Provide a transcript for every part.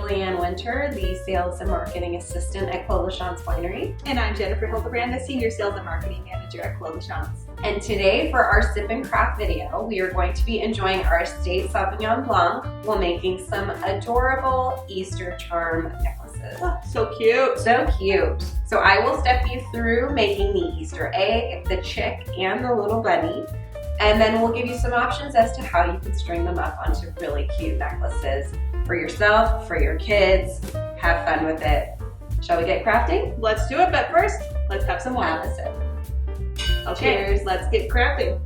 Julianne Winter, the Sales and Marketing Assistant at Clos Lachance Winery. And I'm Jennifer Hildebrand, the Senior Sales and Marketing Manager at Clos Lachance. And today for our Sip and Craft video, we are going to be enjoying our Estate Sauvignon Blanc while making some adorable Easter charm necklaces. Oh, so cute. So cute. So I will step you through making the Easter egg, the chick, and the little bunny. And then we'll give you some options as to how you can string them up onto really cute necklaces for yourself, for your kids. Have fun with it. Shall we get crafting? Let's do it, but first, let's have some wine. Have a sip. Okay, Cheers. let's get crafting.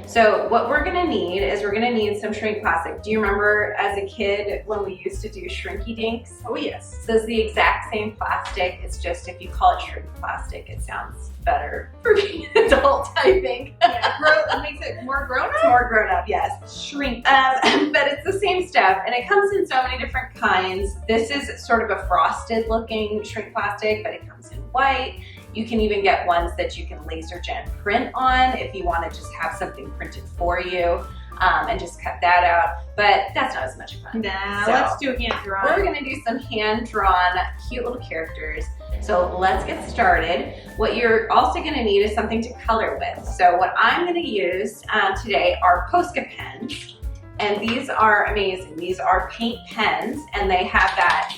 So what we're gonna need is we're gonna need some shrink plastic. Do you remember as a kid when we used to do shrinky dinks? Oh yes. So it's the exact same plastic. It's just if you call it shrink plastic, it sounds better for being an adult, I think. Yeah, it makes it more grown up? It's more grown up, yes. Shrink. But it's the same stuff, and it comes in so many different kinds. This is sort of a frosted looking shrink plastic, but it comes in white. You can even get ones that you can laser jet print on if you want to just have something printed for you and just cut that out. But that's not as much fun. Nah, So let's do hand drawn. we're going to do some hand-drawn cute little characters. So let's get started. What you're also going to need is something to color with. So what I'm going to use today are Posca pens. And these are amazing. These are paint pens, and they have that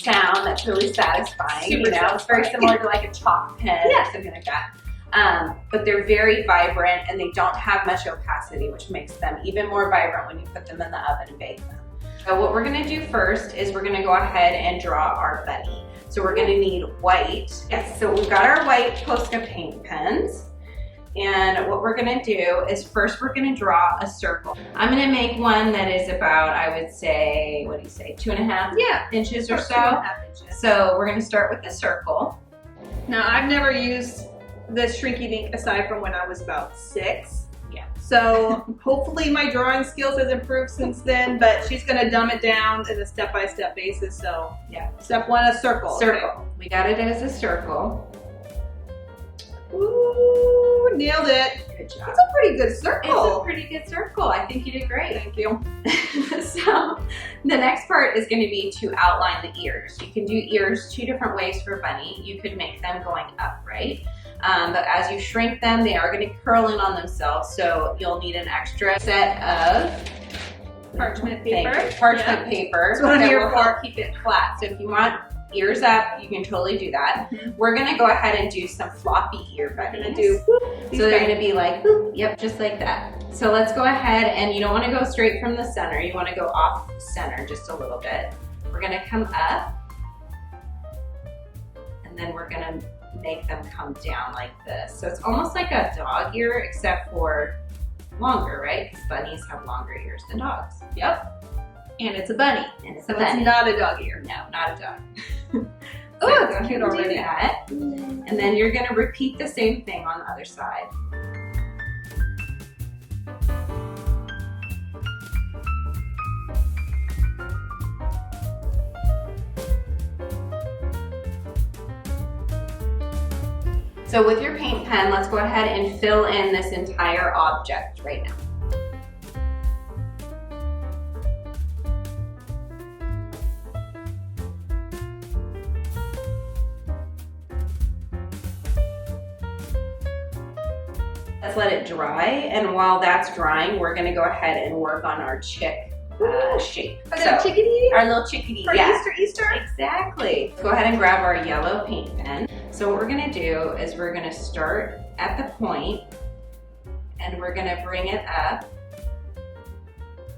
sound that's really satisfying. Super It's very similar to like a chalk pen or something like that. But they're very vibrant and they don't have much opacity, which makes them even more vibrant when you put them in the oven and bake them. So what we're gonna do first is we're gonna go ahead and draw our bunny. So we're gonna need white. Yes, so we've got our white Posca paint pens. And what we're gonna do is first we're gonna draw a circle. I'm gonna make one that is about, I would say, what do you say, 2.5 inches or so. 2.5 inches. So we're gonna start with the circle. Now, I've never used this shrinky dink aside from when I was about 6. Yeah. So hopefully my drawing skills has improved since then, but she's gonna dumb it down in a step-by-step basis. So Yeah. step 1, a circle. Circle. Okay. We got it as a circle. Ooh, nailed it. Good job. It's a pretty good It's a circle. pretty good circle. I think you did great. Thank you. So the next part is going to be to outline the ears. You can do ears 2 different ways for bunny. You could make them going upright, but as you shrink them, they are going to curl in on themselves. So you'll need an extra set of Parchment paper. Parchment paper. That's what I'm that here will for. help keep it flat. So if you want ears up, you can totally do that. We're going to go ahead and do some floppy ear bunnies. Gonna do So they're gonna be like, boop, yep, just like that. So let's go ahead, and you don't wanna go straight from the center. You wanna go off center just a little bit. We're gonna come up, and then we're gonna make them come down like this. So it's almost like a dog ear, except for longer, right? Because bunnies have longer ears than dogs. Yep. And it's a bunny. And it's So a bunny. it's not a dog ear. No, not a dog. Oh, So it's go ahead cute and do already. that. And then you're gonna repeat the same thing on the other side. So with your paint pen, let's go ahead and fill in this entire object right now. Let's let it dry, and while that's drying, we're gonna go ahead and work on our chick shape. Our little chickadee? Our little chickadee, For yeah. Easter? Exactly. Go ahead and grab our yellow paint pen. So what we're gonna do is we're gonna start at the point, and we're gonna bring it up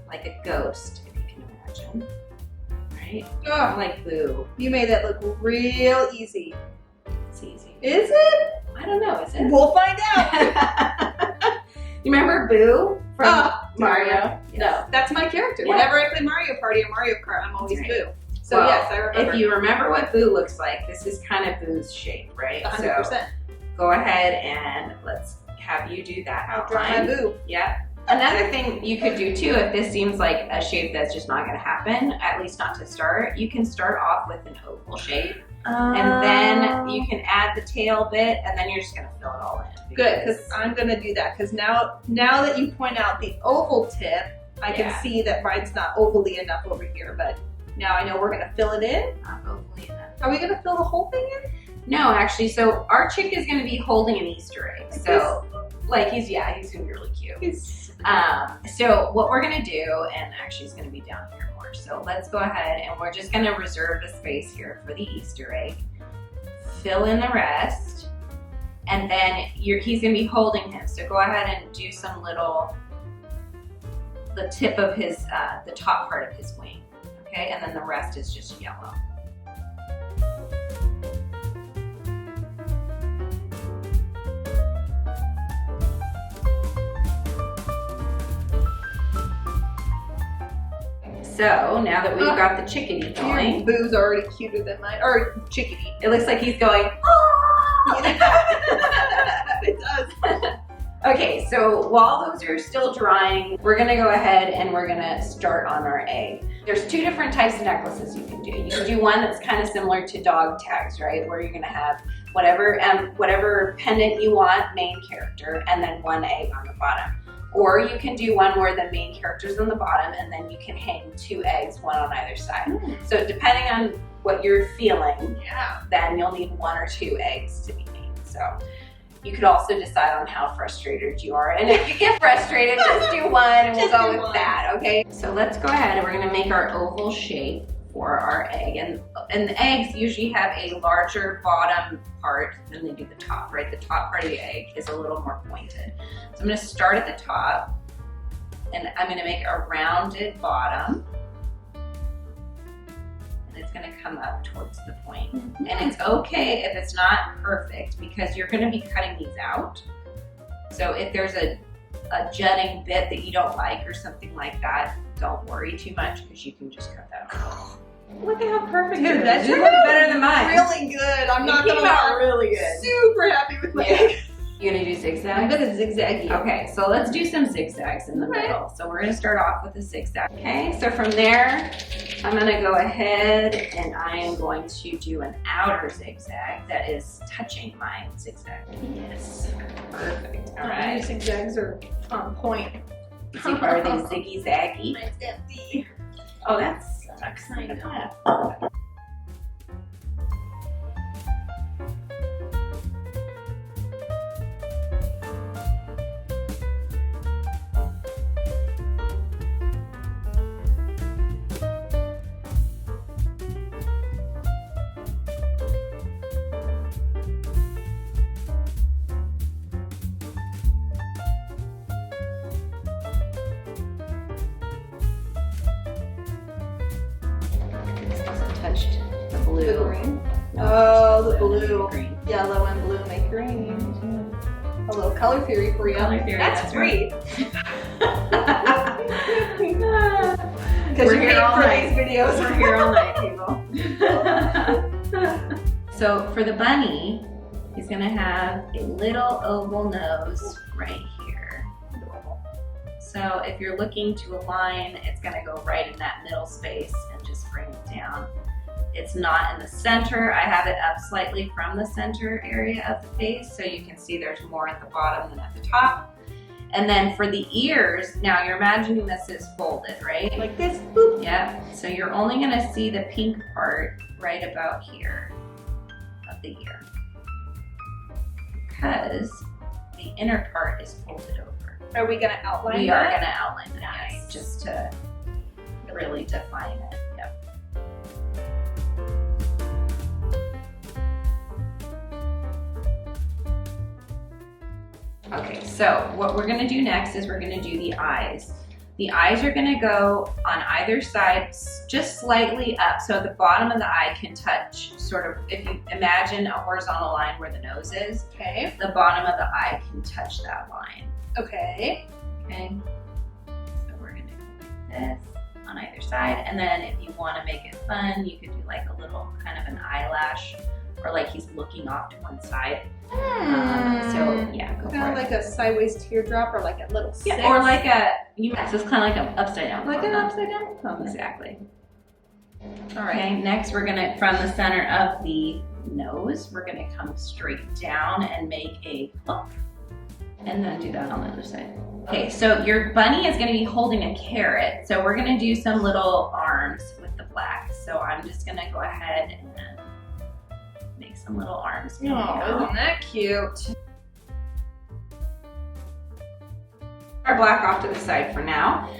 like a ghost, if you can imagine. Right? Oh, Like Boo. you made that look real easy. It's easy. Is it? I don't know, is it? We'll find out. You remember Boo from Mario? Yes. No. That's my character. Yeah. Whenever I play Mario Party or Mario Kart, I'm always Right. Boo. So Well, yes, I remember. If you remember what Boo looks like, this is kind of Boo's shape, right? 100%. So go ahead and let's have you do that I'll draw my outline. Boo. Yeah. Another thing you could do too, if this seems like a shape that's just not going to happen, at least not to start, you can start off with an oval shape. And then you can add the tail bit, and then you're just gonna fill it all in. Good, because I'm gonna do that. Because now that you point out the oval tip, I can Yeah. see that mine's not ovally enough over here. But Now I know we're gonna fill it in. Not overly enough. Are we gonna fill the whole thing in? No, actually, so our chick is gonna be holding an Easter egg. So, like, he's gonna be really cute. So what we're gonna do, and actually it's gonna be down here more. So let's go ahead and we're just gonna reserve the space here for the Easter egg. Fill in the rest, and then he's gonna be holding him. So go ahead and do some the tip of his, the top part of his wing, okay? And then the rest is just yellow. So now that we've got the chickadee going, Boo's already cuter than mine, or chickadee. it looks like he's going, oh! It does. Okay, so while those are still drying, we're gonna go ahead and we're gonna start on our egg. There's two different types of necklaces you can do. You can do one that's kind of similar to dog tags, right? Where you're gonna have whatever pendant you want, main character, and then one egg on the bottom. Or you can do one where the main character's on the bottom and then you can hang two eggs, one on either side. So depending on what you're feeling, then you'll need one or two eggs to be made. So you could also decide on how frustrated you are. And if you get frustrated, just do one and we'll go with that, okay? So let's go ahead and we're gonna make our oval shape for our egg. And the eggs usually have a larger bottom part than they do the top, right? The top part of the egg is a little more pointed. So I'm gonna start at the top and I'm gonna make a rounded bottom. And it's gonna come up towards the point. And it's okay if it's not perfect because you're gonna be cutting these out. So if there's a jutting bit that you don't like or something like that, don't worry too much because you can just cut that out. Look at how perfect Dude, it is. that's you look better than mine. Really good. I'm not gonna lie. Really good. Super happy with my egg. You gonna do zigzags? I'm gonna zigzag you. Okay, so let's do some zigzags in the middle. So we're gonna start off with a zigzag. Okay, so from there, I'm gonna go ahead and I am going to do an outer zigzag that is touching my zigzag. Yes, perfect. All right. My zigzags are on point. So are they ziggy zaggy? Mine's empty. Oh, that sucks. I know. Touched the blue. The green? No, Oh, the blue. Green. Yellow and blue make green. A little color theory for you. Color theory, That's free. Because We're you here paid all for night. these videos. We're here all night, people. So for the bunny, he's gonna have a little oval nose right here. So if you're looking to align, it's gonna go right in that middle space and just bring it down. It's not in the center. I have it up slightly from the center area of the face, so you can see there's more at the bottom than at the top. And then for the ears, now you're imagining this is folded, right? Like this. Boop. Yep, so you're only gonna see the pink part right about here of the ear because the inner part is folded over. Are we gonna outline We that? are gonna outline it, Nice. yes, just to really define it, yep. Okay, so what we're gonna do next is we're gonna do the eyes. The eyes are gonna go on either side, just slightly up, so the bottom of the eye can touch, sort of, if you imagine a horizontal line where the nose is, Okay. the bottom of the eye can touch that line, Okay. okay? So we're gonna go like this on either side, and then if you wanna make it fun, you could do like a little kind of an eyelash, or like he's looking off to one side. So yeah, go Kind for of it. like a sideways teardrop or like a little six. Yeah, or like so it's kind of like an upside down. Like an thumb. upside down thumb. Exactly. All right. Okay, next we're gonna, from the center of the nose, we're gonna come straight down and make a puff. And then do that on the other side. Okay, so your bunny is gonna be holding a carrot. So we're gonna do some little arms with the black. So I'm just gonna go ahead and make some little arms. Oh, isn't that cute? Our black off to the side for now.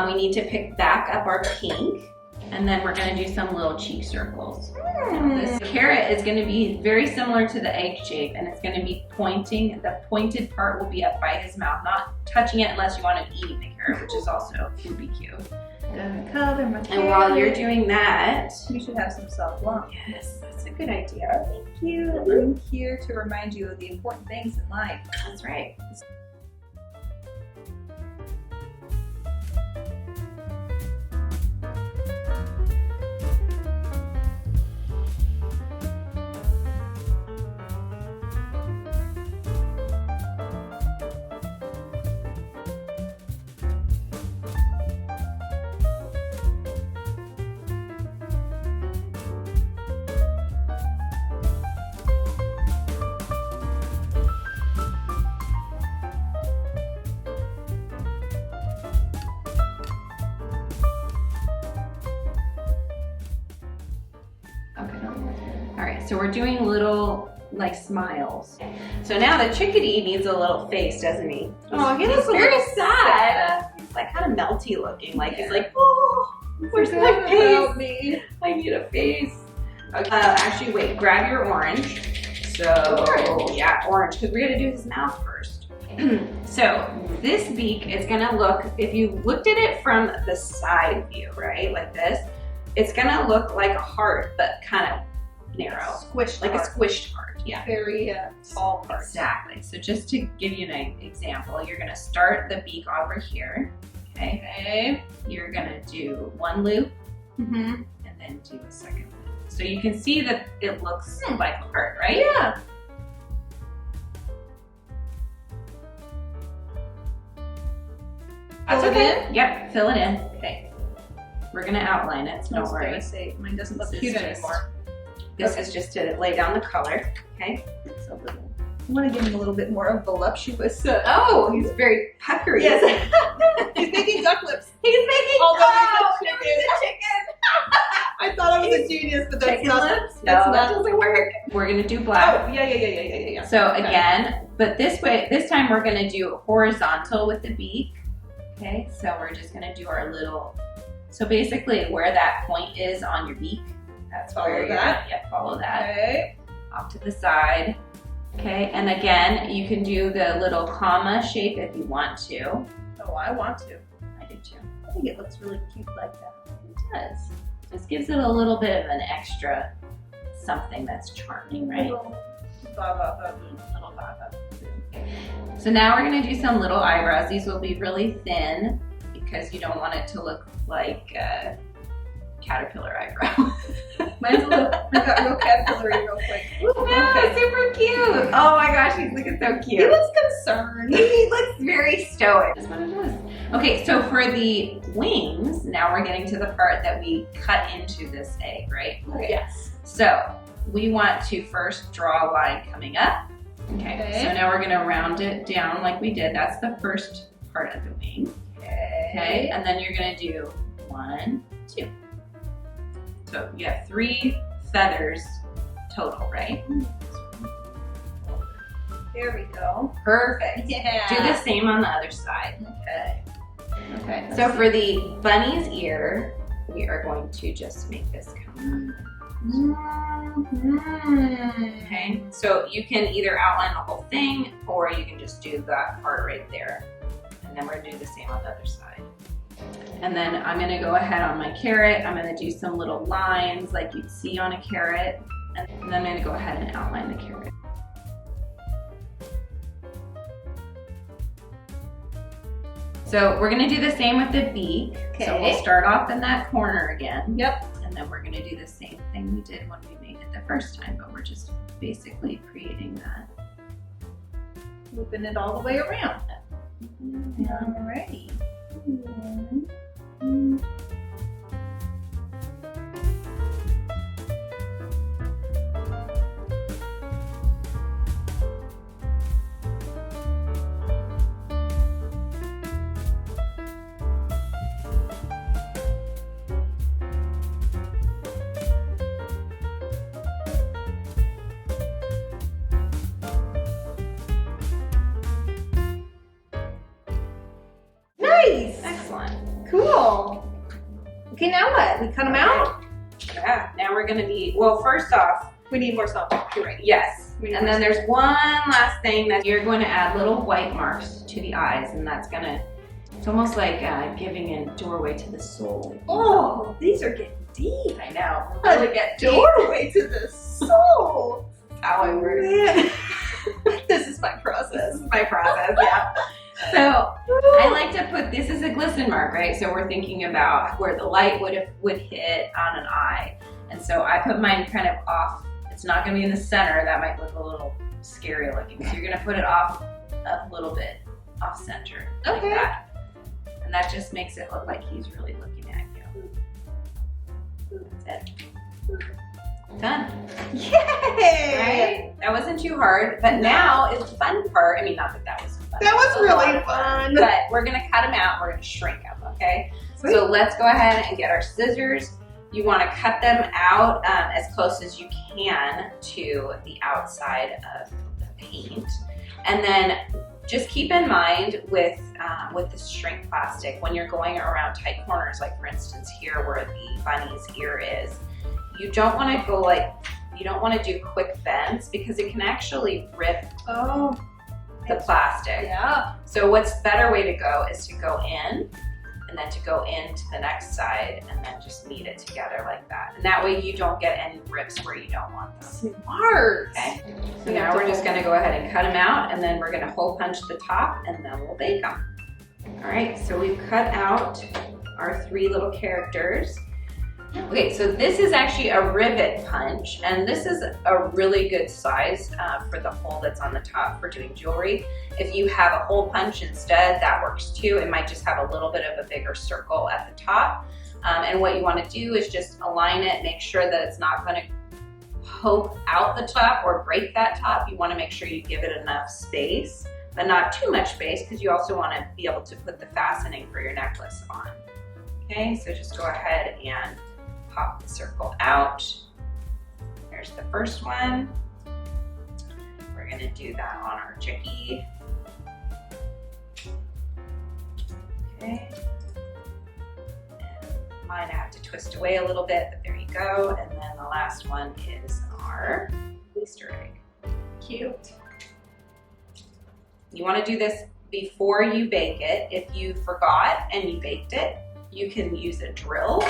We need to pick back up our pink, and then we're gonna do some little cheek circles. This carrot is gonna be very similar to the egg shape, and it's gonna be pointing. The pointed part will be up by his mouth, not touching it unless you want him eating the carrot, which is also would be cute. Gonna color my And while you're doing that, we should have some Sauv Blanc. yes, that's a good idea. Thank you. I'm here to remind you of the important things in life. That's right. All right, so we're doing little like smiles. So now the chickadee needs a little face, doesn't he? Oh, he He's looks a very little sad. He's like kind of melty looking. Like he's like, oh, where's my About face? me. I need a face. Okay. Actually, wait. Grab your orange. So Orange. yeah, orange, because we're gonna do his mouth first. So this beak is gonna look. If you looked at it from the side view, right, like this, it's gonna look like a heart, but kind of narrow, Squished like heart. a squished heart. Yeah. Very tall part. Exactly. So just to give you an example, you're gonna start the beak over here. Okay. Okay. You're gonna do one loop Mm-hmm. and then do a second loop. So you can see that it looks like a heart, right? Yeah. That's Fill it okay. in? Yep, fill it in. Okay. We're gonna outline it, so I don't was worry. gonna say, mine doesn't look This is cute just- anymore. This is just to lay down the color. Okay. It's a little. I want to give him a little bit more of voluptuous. Oh, he's very puckery. Yes. He's making duck lips. He's making. Although Oh, he's a no, he's a chicken. I thought I was a genius, but that's Chicken not. lips? That's No, that not. doesn't work. We're gonna do black. Oh, yeah. So Okay. again, but this time we're gonna do horizontal with the beak. Okay, so we're just gonna do our little, so basically where that point is on your beak, that's Follow where you're that. gonna, follow that. Okay. Off to the side. Okay, and again, you can do the little comma shape if you want to. Oh, I want to. I do too. I think it looks really cute like that. It does. This gives it a little bit of an extra something that's charming, right? Little ba-ba-ba. Little baba. So now we're gonna do some little eyebrows. These will be really thin because you don't want it to look like a caterpillar eyebrow. Mine's a little. I got real caterpillar-y real quick. Yeah, super cute. Oh my gosh, he's looking so He cute. looks concerned. He looks very stoic. That's what it is. Okay, so for the wings, now we're getting to the part that we cut into this egg, right? Yes. So we want to first draw a line coming up. Okay, so now we're gonna round it down like we did. That's the first part of the wing. Okay, and then you're gonna do 1, 2. So you have 3 feathers total, right? There we go. Perfect. Yeah. Do the same on the other side. Okay. Okay. So for the bunny's ear, we are going to just make this come up. Okay, so you can either outline the whole thing or you can just do that part right there. And then we're gonna do the same on the other side. And then I'm gonna go ahead on my carrot. I'm gonna do some little lines like you'd see on a carrot. And then I'm gonna go ahead and outline the carrot. So we're gonna do the same with the beak. So we'll Okay. start off in that corner again. Yep. And then we're gonna do the same thing we did when we made it the first time, but we're just basically creating that. Looping it all the way around. Yeah. Alrighty. Okay, now what? We cut them out? Yeah, now we're gonna be, well, first off, We need more salt. You're right. yes. We need And more then there's one last thing that you're going to add little white marks to the eyes, and that's gonna, it's almost like giving a doorway to the soul. Oh, these are getting deep. I know. A Really get deep. doorway to the soul. How I word it. Man. This is my process. This is my process, yeah. So I like to put, this is a glisten mark, right? So we're thinking about where the light would hit on an eye. And so I put mine kind of off. It's not gonna be in the center. That might look a little scary looking. So you're gonna put it off a little bit, off center, like Okay. that. And that just makes it look like he's really looking at you. That's it. Done. Yay! Right? That wasn't too hard, but now is the fun part. I mean, not that that was fun. That was It a lot really of fun. But we're gonna cut them out. We're gonna shrink them, okay? Sweet. So let's go ahead and get our scissors. You wanna cut them out as close as you can to the outside of the paint. And then just keep in mind with this shrink plastic, when you're going around tight corners, like for instance here where the bunny's ear is, you don't wanna go like, you don't wanna do quick bends because it can actually rip Oh, the plastic. yeah. So what's better way to go is to go in and then to go into the next side and then just knead it together like that. And that way you don't get any rips where you don't want them. Smart. Okay, so now we're just gonna go ahead and cut them out and then we're gonna hole punch the top and then we'll bake them. All right, so we've cut out our 3 little characters. Okay, so this is actually a rivet punch, and this is a really good size for the hole that's on the top for doing jewelry. If you have a hole punch instead, that works too. It might just have a little bit of a bigger circle at the top. And what you want to do is just align it, make sure that it's not going to poke out the top or break that top. You want to make sure you give it enough space, but not too much space because you also want to be able to put the fastening for your necklace on. Okay, so just go ahead and pop the circle out. There's the first one. We're gonna do that on our chickie. Okay. And mine I have to twist away a little bit, but there you go. And then the last one is our Easter egg. Cute. You wanna do this before you bake it. If you forgot and you baked it, you can use a drill.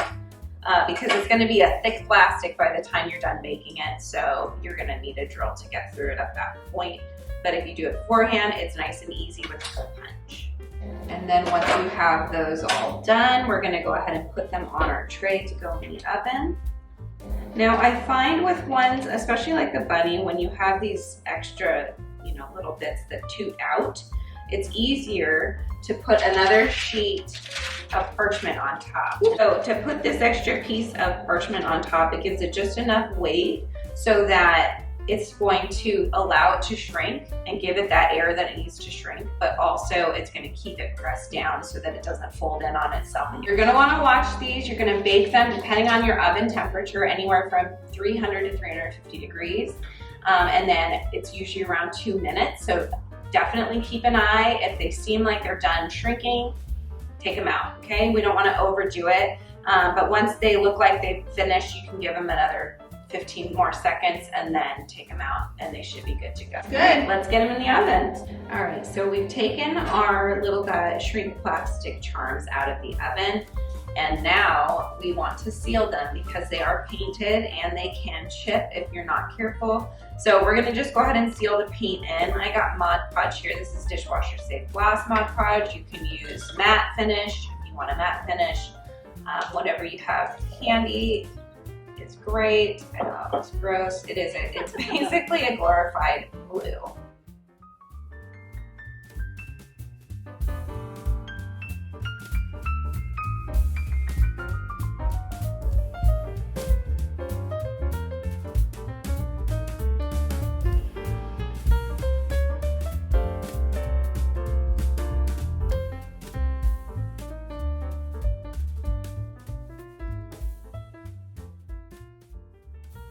Because it's going to be a thick plastic by the time you're done baking it, so you're going to need a drill to get through it at that point. But if you do it beforehand, it's nice and easy with a hole punch. And then once you have those all done, we're going to go ahead and put them on our tray to go in the oven. Now I find with ones, especially like the bunny, when you have these extra, little bits that toot out, it's easier to put another sheet of parchment on top. So to put this extra piece of parchment on top, it gives it just enough weight so that it's going to allow it to shrink and give it that air that it needs to shrink, but also it's going to keep it pressed down so that it doesn't fold in on itself. You're going to want to watch these. You're going to bake them depending on your oven temperature, anywhere from 300 to 350 degrees. And then it's usually around 2 minutes. So definitely keep an eye. If they seem like they're done shrinking, take them out, okay? We don't want to overdo it, but once they look like they've finished, you can give them another 15 more seconds and then take them out and they should be good to go. Good. Let's get them in the oven. All right, so we've taken our little shrink plastic charms out of the oven, and now we want to seal them because they are painted and they can chip if you're not careful. So we're gonna just go ahead and seal the paint in. I got Mod Podge here. This is dishwasher safe glass Mod Podge. You can use matte finish if you want a matte finish. Whatever you have handy is great. I know it looks gross. It isn't. It's basically a glorified glue.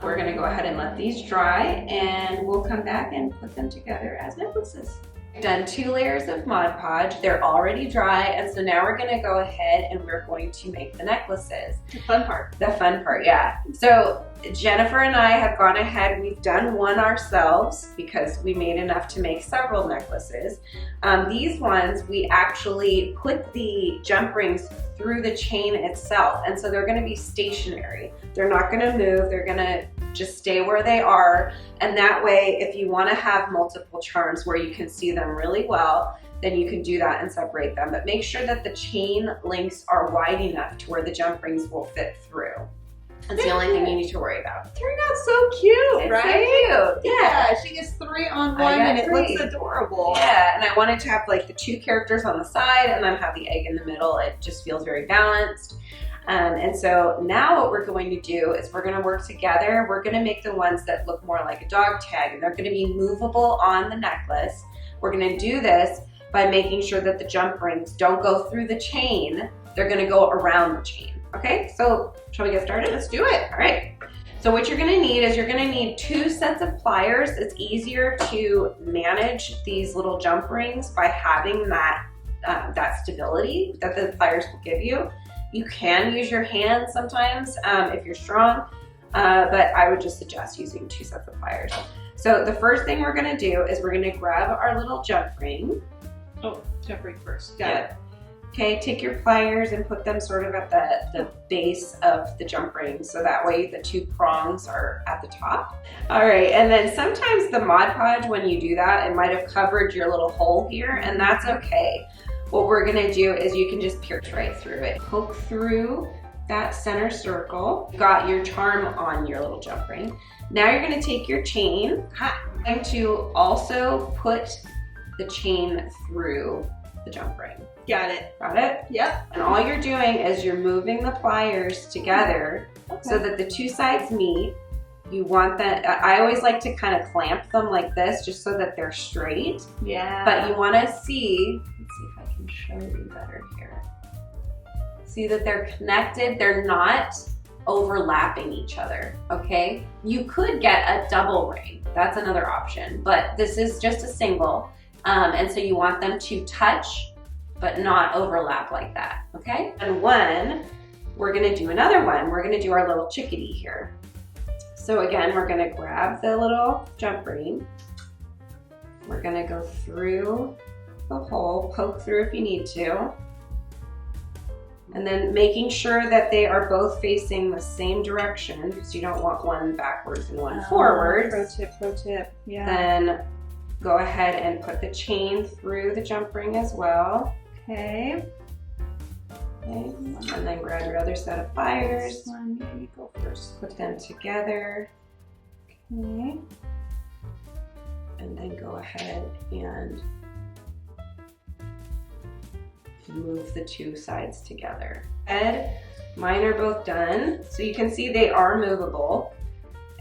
We're gonna go ahead and let these dry and we'll come back and put them together as necklaces. I've done 2 layers of Mod Podge. They're already dry, and so now we're gonna go ahead and we're going to make the necklaces. The fun part. The fun part, yeah. So Jennifer and I have gone ahead, we've done one ourselves because we made enough to make several necklaces. These ones, we actually put the jump rings through the chain itself, and so they're gonna be stationary. They're not gonna move, they're gonna just stay where they are, and that way if you want to have multiple charms where you can see them really well, then you can do that and separate them, but make sure that the chain links are wide enough to where the jump rings will fit through. That's the only thing you need to worry about. Turned out so cute, It's right? so cute. Yeah, she gets 3 on one and it 3. looks adorable. Yeah, and I wanted to have like the 2 characters on the side and then have the egg in the middle. It just feels very balanced. And so now what we're going to do is we're going to work together. We're going to make the ones that look more like a dog tag, and they're going to be movable on the necklace. We're going to do this by making sure that the jump rings don't go through the chain. They're going to go around the chain. Okay, so shall we get started? Let's do it. All right. So what you're going to need is you're going to need 2 sets of pliers. It's easier to manage these little jump rings by having that stability that the pliers will give you. You can use your hands sometimes if you're strong, but I would just suggest using 2 sets of pliers. So the first thing we're gonna do is we're gonna grab our little jump ring. Oh, jump ring first. Got it. Okay, take your pliers and put them sort of at the base of the jump ring, so that way the 2 prongs are at the top. All right, and then sometimes the Mod Podge, when you do that, it might have covered your little hole here, and that's okay. What we're gonna do is you can just pierce right through it. Poke through that center circle. Got your charm on your little jump ring. Now you're gonna take your chain and to also put the chain through the jump ring. Got it. Got it? Yep. And all you're doing is you're moving the pliers together so that the 2 sides meet. You want that, I always like to kind of clamp them like this just so that they're straight. Yeah. But you want to see, let's see if I can show you better here. See that they're connected, they're not overlapping each other, okay? You could get a double ring, that's another option, but this is just a single. And so you want them to touch, but not overlap like that, okay? And we're gonna do another one. We're gonna do our little chickadee here. So again, we're gonna grab the little jump ring. We're gonna go through the hole, poke through if you need to. And then making sure that they are both facing the same direction, because you don't want one backwards and one forwards. Pro tip, yeah. Then go ahead and put the chain through the jump ring as well. Okay. Okay. And then grab your other set of pliers. This one, yeah, you go first. Put them together. Okay. And then go ahead and move the 2 sides together. Mine are both done. So you can see they are movable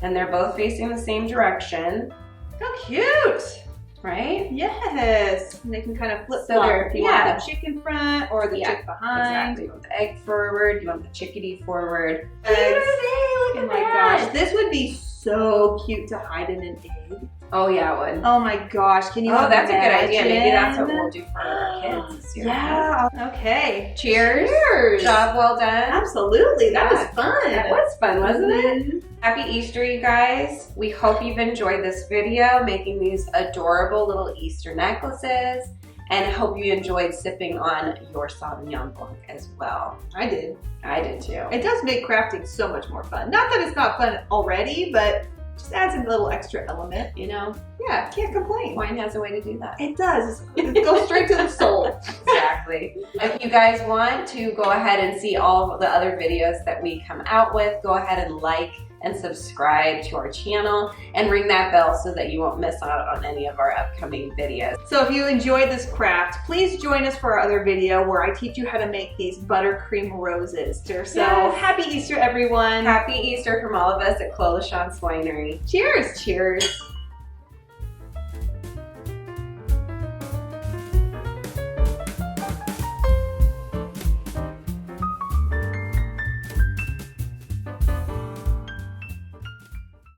and they're both facing the same direction. How cute! Right? Yes. And they can kind of flip So flop they're- if you want the chick in front or the chick behind. Exactly. You want the egg forward, you want the chickadee forward. Eggs. Look Oh at my that. gosh, this would be so cute to hide in an egg. Oh yeah, it would. Oh my gosh, can you Oh, that's a good idea. Maybe that's what imagine? we'll do for our kids this year. Yeah. Okay. Cheers. Cheers. Job well done. Absolutely. That was fun. That was fun, wasn't it? Mhm. Happy Easter, you guys. We hope you've enjoyed this video, making these adorable little Easter necklaces, and hope you enjoyed sipping on your Sauvignon Blanc as well. I did. I did too. It does make crafting so much more fun. Not that it's not fun already, but just adds a little extra element. You know, Yeah, can't complain. wine has a way to do that. It does. It goes straight to the soul. Exactly. If you guys want to go ahead and see all of the other videos that we come out with, go ahead and like and subscribe to our channel and ring that bell so that you won't miss out on any of our upcoming videos. So if you enjoyed this craft, please join us for our other video where I teach you how to make these buttercream roses. So Yes. happy Easter, everyone. Happy Easter from all of us at Clos Lachance Winery. Cheers. Cheers.